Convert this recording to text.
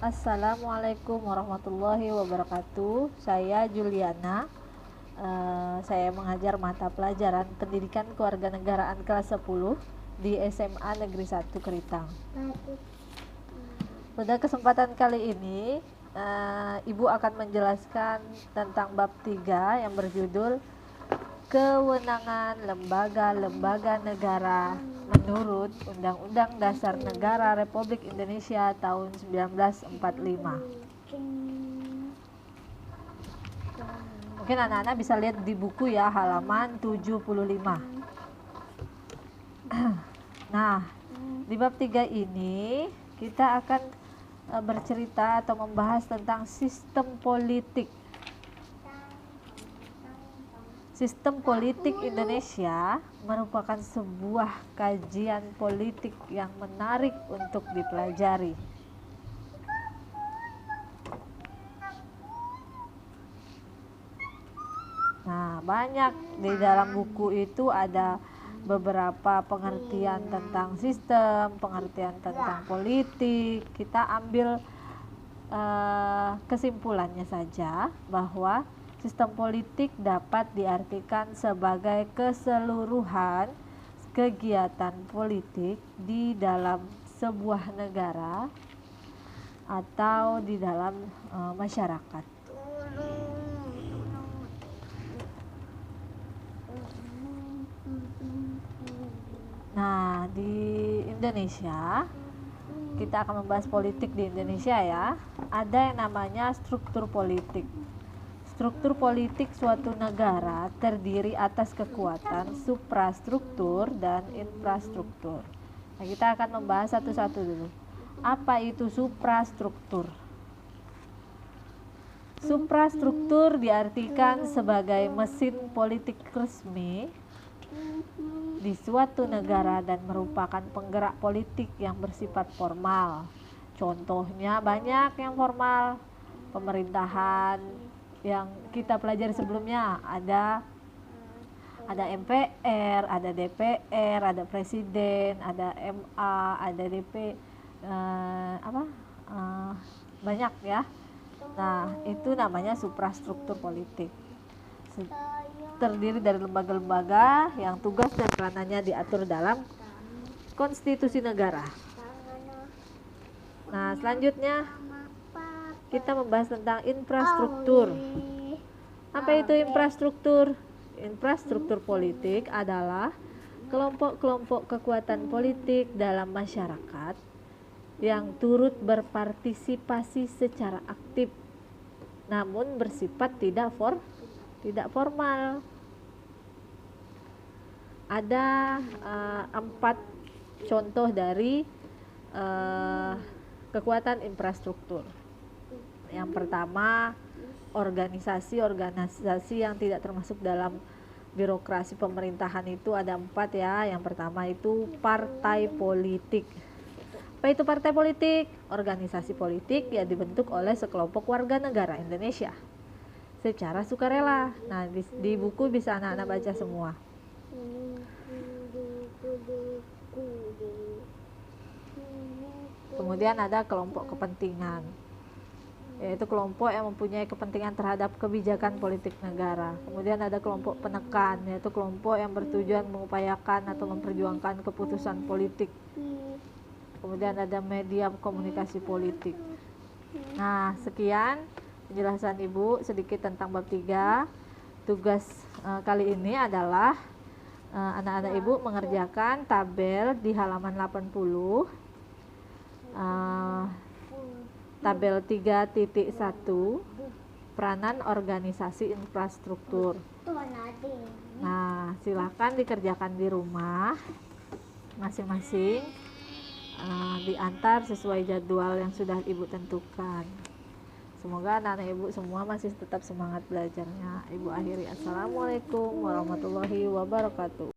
Assalamualaikum warahmatullahi wabarakatuh. Saya Juliana. Saya mengajar mata pelajaran Pendidikan Kewarganegaraan kelas 10 di SMA Negeri 1 Keritang. Pada kesempatan kali ini, Ibu akan menjelaskan tentang bab 3 yang berjudul Kewenangan lembaga-lembaga negara menurut Undang-Undang Dasar Negara Republik Indonesia tahun 1945. Mungkin anak-anak bisa lihat di buku ya, halaman 75. Nah, di bab 3 ini kita akan bercerita atau membahas tentang sistem politik. Sistem politik Indonesia merupakan sebuah kajian politik yang menarik untuk dipelajari. Nah, banyak di dalam buku itu ada beberapa pengertian tentang sistem, pengertian tentang politik. Kita ambil kesimpulannya saja bahwa sistem politik dapat diartikan sebagai keseluruhan kegiatan politik di dalam sebuah negara atau di dalam masyarakat. Nah, di Indonesia kita akan membahas politik di Indonesia ya. Ada yang namanya struktur politik. Struktur politik suatu negara terdiri atas kekuatan suprastruktur dan infrastruktur. Nah, kita akan membahas satu-satu dulu. Apa itu suprastruktur? Suprastruktur diartikan sebagai mesin politik resmi di suatu negara dan merupakan penggerak politik yang bersifat formal. Contohnya banyak yang formal. Pemerintahan yang kita pelajari sebelumnya ada MPR, ada DPR, ada presiden, ada MA, ada DP, banyak ya. Nah, itu namanya suprastruktur politik. Terdiri dari lembaga-lembaga yang tugas dan peranannya diatur dalam konstitusi negara. Nah, selanjutnya kita membahas tentang infrastruktur. Apa itu infrastruktur? Infrastruktur politik adalah kelompok-kelompok kekuatan politik dalam masyarakat yang turut berpartisipasi secara aktif, namun bersifat tidak formal. Ada 4 contoh dari kekuatan infrastruktur. Yang pertama, organisasi yang tidak termasuk dalam birokrasi pemerintahan itu ada 4 ya. Yang pertama itu partai politik. Apa itu partai politik? Organisasi politik yang dibentuk oleh sekelompok warga negara Indonesia secara sukarela. Nah, di buku bisa anak-anak baca semua. Kemudian ada kelompok kepentingan, yaitu kelompok yang mempunyai kepentingan terhadap kebijakan politik negara. Kemudian ada kelompok penekan, yaitu kelompok yang bertujuan mengupayakan atau memperjuangkan keputusan politik. Kemudian ada media komunikasi politik. Nah, sekian penjelasan Ibu sedikit tentang bab 3. Tugas kali ini adalah anak-anak Ibu mengerjakan tabel di halaman 80. Tabel 3.1 peranan organisasi infrastruktur. Nah, silakan dikerjakan di rumah masing-masing, diantar sesuai jadwal yang sudah Ibu tentukan. Semoga anak-anak Ibu semua masih tetap semangat belajarnya. Ibu akhiri. Assalamualaikum warahmatullahi wabarakatuh.